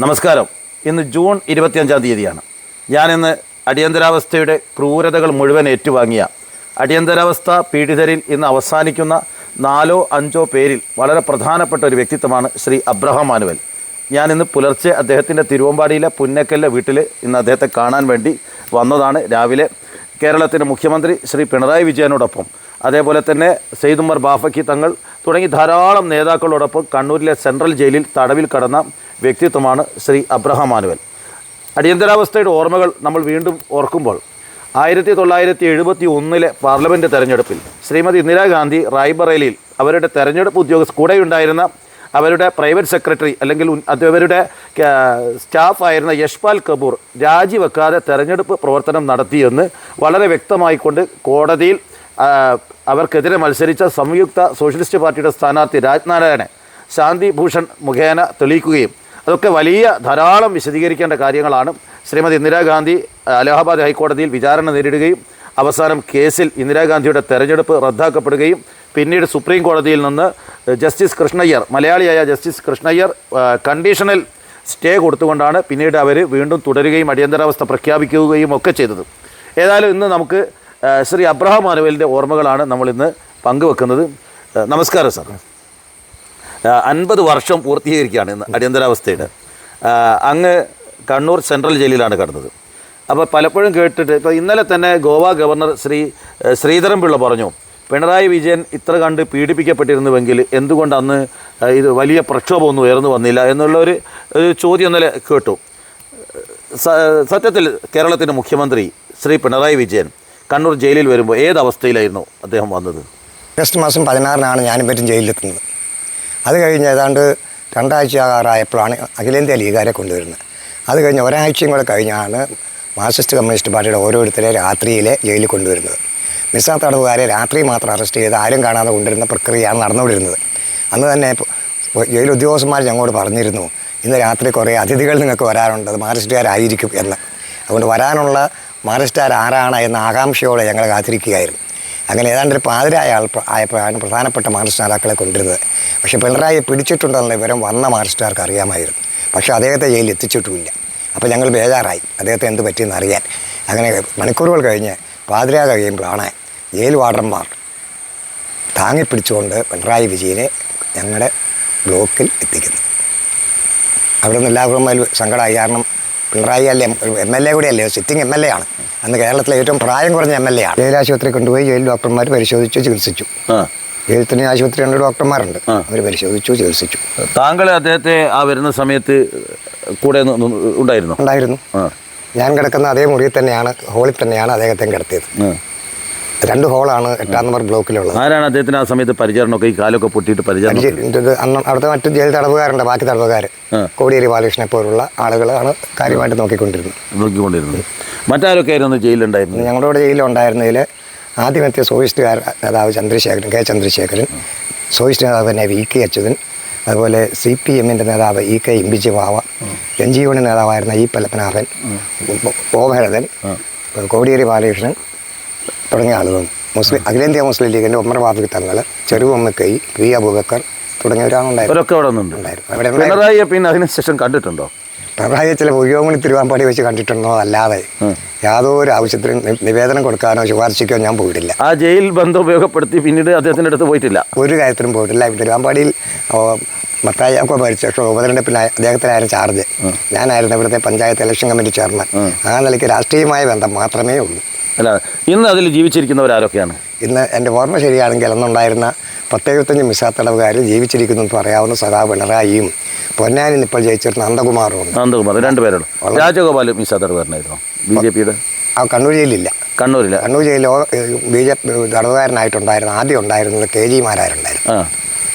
നമസ്കാരം. ഇന്ന് ജൂൺ 25-ാം തീയതിയാണ്. ഞാനിന്ന് അടിയന്തരാവസ്ഥയുടെ ക്രൂരതകൾ മുഴുവൻ ഏറ്റുവാങ്ങിയ അടിയന്തരാവസ്ഥ പീഡിതരിൽ ഇന്ന് അവസാനിക്കുന്ന 4-5 പേരിൽ വളരെ പ്രധാനപ്പെട്ട ഒരു വ്യക്തിത്വമാണ് ശ്രീ അബ്രഹാം മാനുവൽ. ഞാനിന്ന് പുലർച്ചെ അദ്ദേഹത്തിൻ്റെ തിരുവമ്പാടിയിലെ പുന്നക്കലിലെ വീട്ടിൽ ഇന്ന് അദ്ദേഹത്തെ കാണാൻ വേണ്ടി വന്നതാണ്. രാവിലെ കേരളത്തിൻ്റെ മുഖ്യമന്ത്രി ശ്രീ പിണറായി വിജയനോടൊപ്പം അതേപോലെ തന്നെ സെയ്ദ് ഉമർ ബാഫക്കി തങ്ങൾ തുടങ്ങി ധാരാളം നേതാക്കളോടൊപ്പം കണ്ണൂരിലെ സെൻട്രൽ ജയിലിൽ തടവിൽ കടന്ന വ്യക്തിത്വമാണ് ശ്രീ അബ്രഹാം മാനുവൽ. അടിയന്തരാവസ്ഥയുടെ ഓർമ്മകൾ നമ്മൾ വീണ്ടും ഓർക്കുമ്പോൾ 1971 പാർലമെൻറ്റ് തെരഞ്ഞെടുപ്പിൽ ശ്രീമതി ഇന്ദിരാഗാന്ധി റായ്ബറേലിയിൽ അവരുടെ തെരഞ്ഞെടുപ്പ് ഉദ്യോഗസ്ഥ കൂടെയുണ്ടായിരുന്ന അവരുടെ പ്രൈവറ്റ് സെക്രട്ടറി അല്ലെങ്കിൽ അവരുടെ സ്റ്റാഫായിരുന്ന യശ്പാൽ കപൂർ രാജിവെക്കാതെ തെരഞ്ഞെടുപ്പ് പ്രവർത്തനം നടത്തിയെന്ന് വളരെ വ്യക്തമായിക്കൊണ്ട് കോടതിയിൽ അവർക്കെതിരെ മത്സരിച്ച സംയുക്ത സോഷ്യലിസ്റ്റ് പാർട്ടിയുടെ സ്ഥാനാർത്ഥി രാജ്നാരായണൻ ശാന്തി ഭൂഷൺ മുഖേന തെളിയിക്കുകയും അതൊക്കെ വലിയ ധാരാളം വിശദീകരിക്കേണ്ട കാര്യങ്ങളാണ്. ശ്രീമതി ഇന്ദിരാഗാന്ധി അലഹാബാദ് ഹൈക്കോടതിയിൽ വിചാരണ നേരിടുകയും അവസാനം കേസിൽ ഇന്ദിരാഗാന്ധിയുടെ തെരഞ്ഞെടുപ്പ് റദ്ദാക്കപ്പെടുകയും പിന്നീട് സുപ്രീം കോടതിയിൽ നിന്ന് ജസ്റ്റിസ് കൃഷ്ണയ്യർ, മലയാളിയായ ജസ്റ്റിസ് കൃഷ്ണയ്യർ കണ്ടീഷണൽ സ്റ്റേ കൊടുത്തുകൊണ്ടാണ് പിന്നീട് അവർ വീണ്ടും തുടരുകയും അടിയന്തരാവസ്ഥ പ്രഖ്യാപിക്കുകയും ഒക്കെ ചെയ്തത്. ഏതായാലും ഇന്ന് നമുക്ക് ശ്രീ അബ്രഹാം മാനുവലിൻ്റെ ഓർമ്മകളാണ് നമ്മളിന്ന് പങ്കുവെക്കുന്നത്. നമസ്കാരം സാർ. 50 വർഷം പൂർത്തീകരിക്കുകയാണ് ഇന്ന് അടിയന്തരാവസ്ഥയുടെ. അങ്ങ് കണ്ണൂർ സെൻട്രൽ ജയിലിലാണ് കിടന്നത്. അപ്പോൾ പലപ്പോഴും കേട്ടിട്ട് ഇപ്പോൾ ഇന്നലെ തന്നെ ഗോവ ഗവർണർ ശ്രീധരൻപിള്ള പറഞ്ഞു, പിണറായി വിജയൻ ഇത്ര കണ്ട് പീഡിപ്പിക്കപ്പെട്ടിരുന്നുവെങ്കിൽ എന്തുകൊണ്ട് അന്ന് ഇത് വലിയ പ്രക്ഷോഭമൊന്നും ഉയർന്നു വന്നില്ല എന്നുള്ളൊരു ചോദ്യം ഇന്നലെ കേട്ടു. സത്യത്തിൽ കേരളത്തിൻ്റെ മുഖ്യമന്ത്രി ശ്രീ പിണറായി വിജയൻ കണ്ണൂർ ജയിലിൽ വരുമ്പോൾ ഏതവസ്ഥയിലായിരുന്നു അദ്ദേഹം വന്നത്? ഓഗസ്റ്റ് മാസം 16-നാണ് ഞാനും പറ്റും ജയിലിലെത്തുന്നത്. അത് കഴിഞ്ഞ് ഏതാണ്ട് 2 ആഴ്ചയാകാറായപ്പോഴാണ് അഖിലേന്ത്യാ ലീഗുകാരെ കൊണ്ടുവരുന്നത്. അത് കഴിഞ്ഞ് ഒരാഴ്ചയും കൂടെ കഴിഞ്ഞാണ് മാർക്സിസ്റ്റ് കമ്മ്യൂണിസ്റ്റ് പാർട്ടിയുടെ ഓരോരുത്തരെ രാത്രിയിലെ ജയിലിൽ കൊണ്ടുവരുന്നത്. നിസ്സാ തടവുകാരെ രാത്രി മാത്രം അറസ്റ്റ് ചെയ്ത് ആരും കാണാതെ കൊണ്ടുവരുന്ന പ്രക്രിയയാണ് നടന്നുകൊണ്ടിരുന്നത്. അന്ന് തന്നെ ജയിൽ ഉദ്യോഗസ്ഥന്മാർ ഞങ്ങളോട് പറഞ്ഞിരുന്നു, ഇന്ന് രാത്രി കുറേ അതിഥികൾ നിങ്ങൾക്ക് വരാനുണ്ട്, അത് മാർക്സിസ്റ്റുകാരായിരിക്കും എന്ന്. അതുകൊണ്ട് വരാനുള്ള മാർക്സിസ്റ്റുകാർ ആരാണ് എന്ന ആകാംക്ഷയോടെ ഞങ്ങൾ കാത്തിരിക്കുകയായിരുന്നു. അങ്ങനെ ഏതാണ്ട് ഒരു പാതിരായ ആയപ്പോഴാണ് പ്രധാനപ്പെട്ട മാർക്സിസ്റ്റ് നേതാക്കളെ കൊണ്ടിരുന്നത്. പക്ഷേ പിണറായി പിടിച്ചിട്ടുണ്ടെന്ന വിവരം വന്ന മാർക്സിസ്റ്റുകാർക്ക് അറിയാമായിരുന്നു. പക്ഷേ അദ്ദേഹത്തെ ജയിലിൽ എത്തിച്ചിട്ടുമില്ല. അപ്പോൾ ഞങ്ങൾ ബേജാറായി അദ്ദേഹത്തെ എന്ത് പറ്റിയെന്ന് അറിയാൻ. അങ്ങനെ മണിക്കൂറുകൾ കഴിഞ്ഞ് പാതിരാ കഴിയുമ്പോഴാണ് ജയിൽ വാർഡന്മാർ താങ്ങിപ്പിടിച്ചുകൊണ്ട് പിണറായി വിജയനെ ഞങ്ങളുടെ ബ്ലോക്കിൽ എത്തിക്കുന്നത്. അവിടെ നിന്ന് എല്ലാവരും സങ്കടമായി. കാരണം പിണറായി അല്ലേ, MLA കൂടിയല്ലേ, സിറ്റിംഗ് MLA ആണ്. അന്ന് കേരളത്തിലെ ഏറ്റവും പ്രായം കുറഞ്ഞ MLA ആണ്. ജയിലാശുപത്രി കൊണ്ടുപോയി ജയിൽ ഡോക്ടർമാർ പരിശോധിച്ചു, ചികിത്സിച്ചു. ജയിൽ തന്നെ ആശുപത്രി 2 ഡോക്ടർമാരുണ്ട്, അവർ പരിശോധിച്ചു, ചികിത്സിച്ചു. താങ്കൾ അദ്ദേഹത്തെ ആ വരുന്ന സമയത്ത് കൂടെ ഉണ്ടായിരുന്നു? ഞാൻ കിടക്കുന്ന അതേ മുറിയിൽ തന്നെയാണ്, ഹോളിൽ തന്നെയാണ് അദ്ദേഹത്തെ കിടത്തിയത്. 2 ഹോളാണ് 8-ാം നമ്പർ ബ്ലോക്കിലുള്ളത്. ആരാണ് അദ്ദേഹത്തിന് ആ സമയത്ത് പരിചരണമൊക്കെ ഈ കാലൊക്കെ പൊട്ടിയിട്ട് പരിചരണം? അന്ന് അവിടുത്തെ മറ്റു ജയിൽ തടവുകാരുണ്ട്, ബാക്കി തടവുകാർ കോടിയേരി ബാലകൃഷ്ണനെ പോലുള്ള ആളുകളാണ് കാര്യമായിട്ട് നോക്കിക്കൊണ്ടിരുന്നത്. മറ്റാരൊക്കെ ആയിരുന്നു ജയിലുണ്ടായിരുന്നു? ഞങ്ങളുടെ ജയിലുണ്ടായിരുന്നതിൽ ആദ്യമെത്തിയ സോയിസ്റ്റുകാർ നേതാവ് കെ ചന്ദ്രശേഖരൻ, സോയിസ്റ്റ് നേതാവ് തന്നെ VK അച്യുതൻ, അതുപോലെ CPM-ൻ്റെ നേതാവ് EK ഇമ്പിച്ചി ബാവ, NGO നേതാവായിരുന്ന E പത്മനാഭൻ, ഓഭരതൻ, കോടിയേരി ബാലകൃഷ്ണൻ തുടങ്ങിയ ആളുകളും, അഖിലേന്ത്യാ മുസ്ലിം ലീഗിൻ്റെ ഉമർ ബാഫക്കി തങ്ങൾ, ചെറുവമ്മക്കൈ, V അബൂബക്കർ തുടങ്ങിയവരാണ് ഉണ്ടായിരുന്നത്. പിണറായിയെ പിന്നെ അതിനുശേഷം കണ്ടിട്ടുണ്ടോ? പിണറായിയെ ചില പുരോഗമന തിരുവാമ്പാടി വെച്ച് കണ്ടിട്ടുണ്ടോ അല്ലാതെ യാതൊരു ആവശ്യത്തിനും നിവേദനം കൊടുക്കാനോ ശുപാർശിക്കോ ഞാൻ പോയിട്ടില്ല. ആ ജയിൽ ബന്ധം ഉപയോഗപ്പെടുത്തി പിന്നീട് അദ്ദേഹത്തിൻ്റെ അടുത്ത് പോയിട്ടില്ല, ഒരു കാര്യത്തിനും പോയിട്ടില്ല. തിരുവാമ്പാടിയിൽ മത്തായിക്കോ മരിച്ച ശേഷം ഉപതെരഞ്ഞെടുപ്പിൽ അദ്ദേഹത്തിനായിരുന്നു ചാർജ്. ഞാനായിരുന്നു ഇവിടുത്തെ പഞ്ചായത്ത് ഇലക്ഷൻ കമ്മിറ്റി ചെയർമാൻ. ആ നിലയ്ക്ക് രാഷ്ട്രീയമായ ബന്ധം മാത്രമേ ഉള്ളൂ. അല്ല, ഇന്ന് അതിൽ ജീവിച്ചിരിക്കുന്നവരാരൊക്കെയാണ്? ഇന്ന് എൻ്റെ ഓർമ്മ ശരിയാണെങ്കിൽ അന്നുണ്ടായിരുന്ന 75 മിസാ തടവുകാരിൽ ജീവിച്ചിരിക്കുന്നു എന്ന് പറയാവുന്ന സഖാവ് പിണറായിയും പൊന്നാനിൽ ഇപ്പോൾ ജയിച്ചിരുന്ന നന്ദകുമാറും. 2 പേരോട്. രാജഗോപാൽ മിസാ തടവുകാരനായിരുന്നു BJPയുടെ. ആ കണ്ണൂർ ജയിലില്ല. കണ്ണൂർ ജയിലിൽ BJP തടവുകാരനായിട്ടുണ്ടായിരുന്നു. ആദ്യം ഉണ്ടായിരുന്നത് KG മാരാരുണ്ടായിരുന്നു.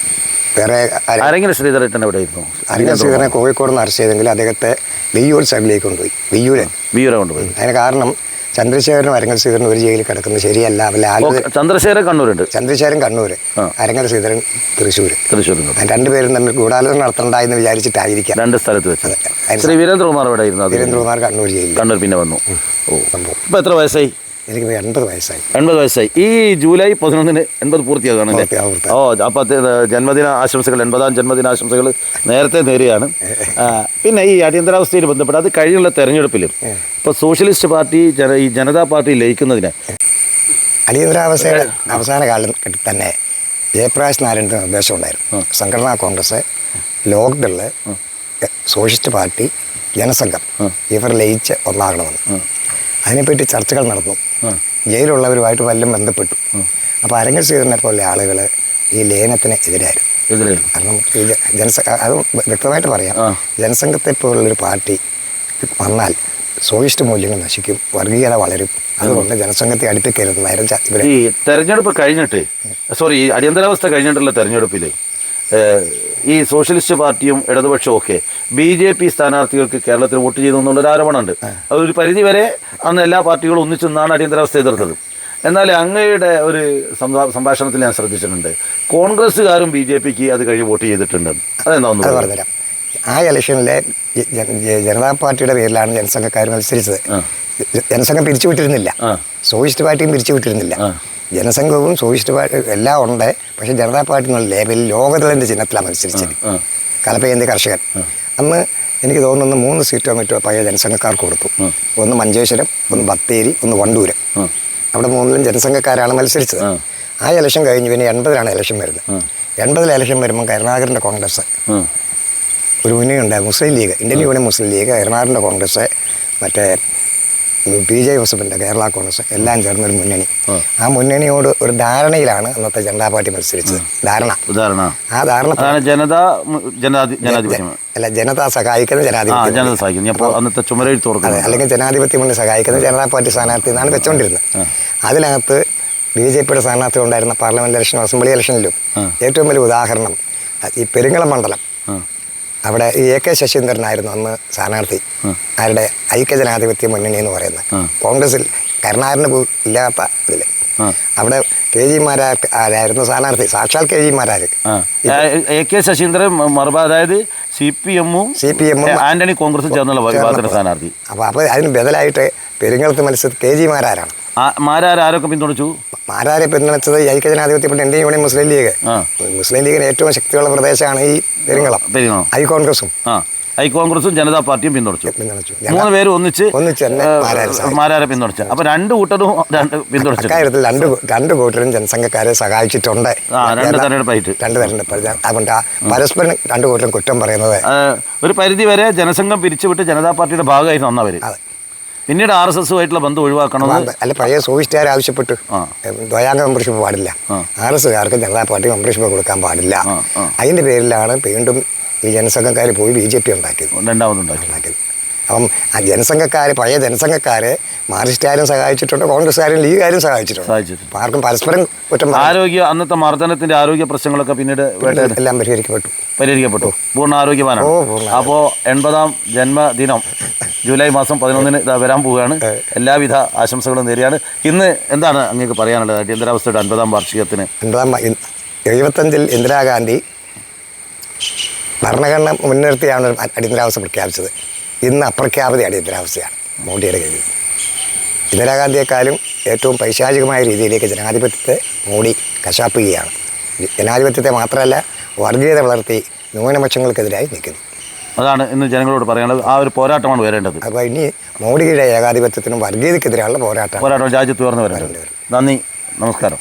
വേറെ അരങ്ങിൽ ശ്രീധരൻ എവിടെയായിരുന്നു? അരങ്ങിൽ ശ്രീധരനെ കോഴിക്കോട് നിന്ന് അറസ്റ്റ് ചെയ്തെങ്കിൽ അദ്ദേഹത്തെ വിയ്യൂർ സൈഡിലേക്ക് കൊണ്ടുപോയി. വിയ്യൂരെ കൊണ്ടുപോയി. അതിന് കാരണം ചന്ദ്രശേഖരനും അരങ്ങൽ ശ്രീധരനും ഒരു ജയിലിൽ കിടക്കുന്നത് ശരിയല്ല. ചന്ദ്രശേഖരൻ കണ്ണൂരുണ്ട്, ചന്ദ്രശേഖരൻ കണ്ണൂർ, അരങ്ങൽ ശ്രീധരൻ തൃശ്ശൂർ. 2 പേരും തമ്മിൽ ഗൂഢാലോചന നടത്തണ്ടായെന്ന് വിചാരിച്ചിട്ടായിരിക്കാം 2 സ്ഥലത്ത് വെച്ചത്. ശ്രീ വീരേന്ദ്രകുമാർ എവിടെയായിരുന്നു? വീരേന്ദ്രകുമാർ കണ്ണൂർ ജയിലിൽ. കണ്ണൂർ പിന്നെ വന്നു. ഇപ്പോൾ എത്ര വയസ്സായി? എനിക്ക് 80 വയസ്സായി. 80 വയസ്സായി. ഈ ജൂലൈ 11 80 പൂർത്തിയാകുകയാണല്ലേ? പൂർത്തിയാകും. ഓ, അപ്പോൾ ജന്മദിന ആശംസകൾ, 80ാം ജന്മദിന ആശംസകൾ നേരത്തെ നേരെയാണ്. പിന്നെ ഈ അടിയന്തരാവസ്ഥയിൽ ബന്ധപ്പെട്ട് അത് കഴിഞ്ഞുള്ള തെരഞ്ഞെടുപ്പിലും ഇപ്പോൾ സോഷ്യലിസ്റ്റ് പാർട്ടി ഈ ജനതാ പാർട്ടി ലയിക്കുന്നതിന് അടിയന്തരാവസ്ഥയുടെ അവസാന കാലഘട്ടത്തിൽ തന്നെ ജയപ്രകാശ് നാരായണൻ്റെ നിർദ്ദേശം ഉണ്ടായിരുന്നു. സംഘടനാ കോൺഗ്രസ്, ലോക്ദള്, സോഷ്യലിസ്റ്റ് പാർട്ടി, ജനസംഘം ഇവർ ലയിച്ച് ഒന്നാകണമെന്ന്. അതിനെപ്പറ്റി ചർച്ചകൾ നടന്നു. ജയിലുള്ളവരുമായിട്ട് വല്ലതും ബന്ധപ്പെട്ടു. അപ്പോൾ അരങ്ങൽ സ്വീകരനെ പോലെ ആളുകൾ ഈ ലയനത്തിന് എതിരായിരുന്നു. കാരണം ഈ അത് വ്യക്തമായിട്ട് പറയാം, ജനസംഘത്തെ പോലുള്ളൊരു പാർട്ടി വന്നാൽ സോഷ്യലിസ്റ്റ് മൂല്യങ്ങൾ നശിക്കും, വർഗീയത വളരും. അതുകൊണ്ട് ജനസംഘത്തെ അടുപ്പിക്കരുതെന്നായിരുന്നു ഈ തെരഞ്ഞെടുപ്പ് കഴിഞ്ഞിട്ട്, ഈ അടിയന്തരാവസ്ഥ കഴിഞ്ഞിട്ടുള്ള തെരഞ്ഞെടുപ്പിൽ ഈ സോഷ്യലിസ്റ്റ് പാർട്ടിയും ഇടതുപക്ഷവും ഒക്കെ BJP സ്ഥാനാർത്ഥികൾക്ക് കേരളത്തിൽ വോട്ട് ചെയ്തു എന്നുള്ളൊരു ആരോപണമുണ്ട്. അതൊരു പരിധിവരെ അന്ന് എല്ലാ പാർട്ടികളും ഒന്നിച്ചെന്നാണ് അടിയന്തരാവസ്ഥ എതിർത്തത്. എന്നാൽ അങ്ങയുടെ ഒരു സംഭാഷണത്തിൽ ഞാൻ ശ്രദ്ധിച്ചിട്ടുണ്ട്, കോൺഗ്രസ്സുകാരും BJPക്ക് അത് കഴിഞ്ഞ് വോട്ട് ചെയ്തിട്ടുണ്ട്. അതെന്താണെന്ന് പറഞ്ഞുതരാം. ആ ഇലക്ഷനിലെ ജനതാ പാർട്ടിയുടെ പേരിലാണ് ജനസംഘക്കാർ മത്സരിച്ചത്. ജനസംഘം പിരിച്ചുവിട്ടിരുന്നില്ല, സോഷ്യലിസ്റ്റ് പാർട്ടിയും പിരിച്ചുവിട്ടിരുന്നില്ല. ജനസംഘവും സോഷ്യലിസ്റ്റ് പാർട്ടി എല്ലാം ഉണ്ട്. പക്ഷേ ജനതാ പാർട്ടി എന്നുള്ള ലേബലിൽ ലോകദളിൻ്റെ ചിഹ്നത്തിലാണ് മത്സരിച്ചത്. കലപ്പയന്തി കർഷകൻ. അന്ന് എനിക്ക് തോന്നുന്നു 3 സീറ്റോ മറ്റോ പഴയ ജനസംഘക്കാർക്ക് കൊടുത്തു. ഒന്ന് മഞ്ചേശ്വരം, ഒന്ന് ബത്തേരി, ഒന്ന് വണ്ടൂര്. അവിടെ 3ലും ജനസംഘക്കാരാണ് മത്സരിച്ചത്. ആ ഇലക്ഷൻ കഴിഞ്ഞ് പിന്നെ 80-ലാണ് ഇലക്ഷൻ വരുന്നത്. 80-ൽ ഇലക്ഷൻ വരുമ്പോൾ കരുണാകരൻ്റെ കോൺഗ്രസ് ഒരു മുന്നണിയുണ്ട്, മുസ്ലിം ലീഗ്, ഇന്ത്യൻ യൂണിയൻ മുസ്ലിം ലീഗ്, കരുണാകരൻ്റെ കോൺഗ്രസ്, മറ്റേ PJ ജോസഫിൻ്റെ കേരള കോൺഗ്രസ് എല്ലാം ചേർന്നൊരു മുന്നണി. ആ മുന്നണിയോട് ഒരു ധാരണയിലാണ് അന്നത്തെ ജനതാ പാർട്ടി മത്സരിച്ചത്. ആ ധാരണ ജനത സഹായിക്കുന്ന ജനാധിപത്യം, അല്ലെങ്കിൽ ജനാധിപത്യം കൊണ്ട് സഹായിക്കുന്ന ജനതാ പാർട്ടി സ്ഥാനാർത്ഥി എന്നാണ് വെച്ചുകൊണ്ടിരുന്നത്. അതിനകത്ത് BJPയുടെ സ്ഥാനാർത്ഥി ഉണ്ടായിരുന്ന പാർലമെന്റ് ഇലക്ഷനും അസംബ്ലി ഇലക്ഷനിലും ഏറ്റവും വലിയ ഉദാഹരണം ഈ പെരിങ്ങളം മണ്ഡലം. അവിടെ ഈ AK ശശീന്ദ്രനായിരുന്നു അന്ന് സ്ഥാനാർത്ഥി. ആരുടെ ഐക്യജനാധിപത്യ മുന്നണി എന്ന് പറയുന്നത്. കോൺഗ്രസിൽ കരുണാകരന് ഇല്ലാത്ത ഇതിൽ അവിടെ KG മാരായിരുന്നു സ്ഥാനാർത്ഥി. സാക്ഷാൽ KG മാരാർ. AK ശശീന്ദ്രൻ അതായത് CPM ആന്റണി കോൺഗ്രസ് ചേർന്നുള്ള സ്ഥാനാർത്ഥി. അപ്പോൾ അതിന് ബദലായിട്ട് പെരിങ്ങളത്ത് മത്സരത്തിൽ KG മാരാരാണ്. ആരൊക്കെ പിന്തുണച്ചു? മാരാരെ പിന്തുണച്ചത് ഐക്യജനാധിപത്യ ഇന്ത്യൻ യൂണിയൻ മുസ്ലിം ലീഗ്. മുസ്ലിം ലീഗിന് ഏറ്റവും ശക്തിയുള്ള പ്രദേശമാണ് ഈ പെരിങ്ങളം. കോൺഗ്രസും ജനതാ പാർട്ടിയും പിന്തുണച്ചു. 3 പേരും ഒന്നിച്ച് മാരാരെ പിന്തുണച്ചു. അപ്പൊ 2 കൂട്ടരും പിന്തുണച്ചു. രണ്ട് കൂട്ടരും ജനസംഘക്കാരെ സഹായിച്ചിട്ടുണ്ട്. 2 തെരഞ്ഞെടുപ്പായിട്ട്. അതുകൊണ്ട് പരസ്പരം 2 കൂട്ടരും കുറ്റം പറയുന്നത് ഒരു പരിധി വരെ ജനസംഘം പിരിച്ചുവിട്ട് ജനതാ പാർട്ടിയുടെ ഭാഗമായി വന്നവര് പിന്നീട് RSSുമായിട്ടുള്ള ബന്ധം ഒഴിവാക്കണം. അല്ല, പഴയ സോഷ്യലിസ്റ്റുകാർ ആവശ്യപ്പെട്ടു ദ്വയാംഗ മെമ്പർഷിപ്പ് പാടില്ല, RSകാർക്ക് ജനതാ പാർട്ടി മെമ്പർഷിപ്പ് കൊടുക്കാൻ പാടില്ല. അതിൻ്റെ പേരിലാണ് വീണ്ടും ഈ ജനസംഘക്കാർ പോയി BJP രണ്ടാമതുണ്ടാക്കിയത്. അപ്പം ആ ജനസംഘക്കാർ, പഴയ ജനസംഘക്കാരെ മാർക്സിസ്റ്റുകാരും സഹായിച്ചിട്ടുണ്ട്, കോൺഗ്രസ്സുകാരും ലീഗുകാരും സഹായിച്ചിട്ടുണ്ട്. ആർക്കും പരസ്പരം കുറ്റം. അന്നത്തെ മർദ്ദനത്തിന്റെ ആരോഗ്യ പ്രശ്നങ്ങളൊക്കെ പിന്നീട് എല്ലാം പരിഹരിക്കപ്പെട്ടു. പൂർണ്ണ ആരോഗ്യവാനാണ്. അപ്പോൾ 80ാം ജന്മദിനം ജൂലൈ മാസം 11 വരാൻ പോവുകയാണ്. എല്ലാവിധ ആശംസകളും നേരെയാണ്. ഇന്ന് എന്താണ് അങ്ങേക്ക് പറയാനുള്ളത് അടിയന്തരാവസ്ഥയുടെ 50ാം വാർഷികത്തിന്? 75-ൽ ഇന്ദിരാഗാന്ധി ഭരണഘടന മുൻനിർത്തിയാണ് അടിയന്തരാവസ്ഥ പ്രഖ്യാപിച്ചത്. ഇന്ന് അപ്രഖ്യാപിത അടിയന്തരാവസ്ഥയാണ് മോഡിയുടെ കയ്യിൽ. ഇന്ദിരാഗാന്ധിയെക്കാളും ഏറ്റവും പൈശാചികമായ രീതിയിലേക്ക് ജനാധിപത്യത്തെ മോഡി കശാപ്പിക്കുകയാണ്. ജനാധിപത്യത്തെ മാത്രമല്ല, വർഗീയത വളർത്തി ന്യൂനപക്ഷങ്ങൾക്കെതിരായി നിൽക്കുന്നു. അതാണ് ഇന്ന് ജനങ്ങളോട് പറയാനുള്ളത്. ആ ഒരു പോരാട്ടമാണ് വരേണ്ടത്. അപ്പോൾ ഇനി മോഡിയുടെ ഏകാധിപത്യത്തിനും വർഗീയതയ്ക്കെതിരെയുള്ള പോരാട്ടം രാജ്യത്ത് ഉയർന്നു വരേണ്ടത്. നന്ദി, നമസ്കാരം.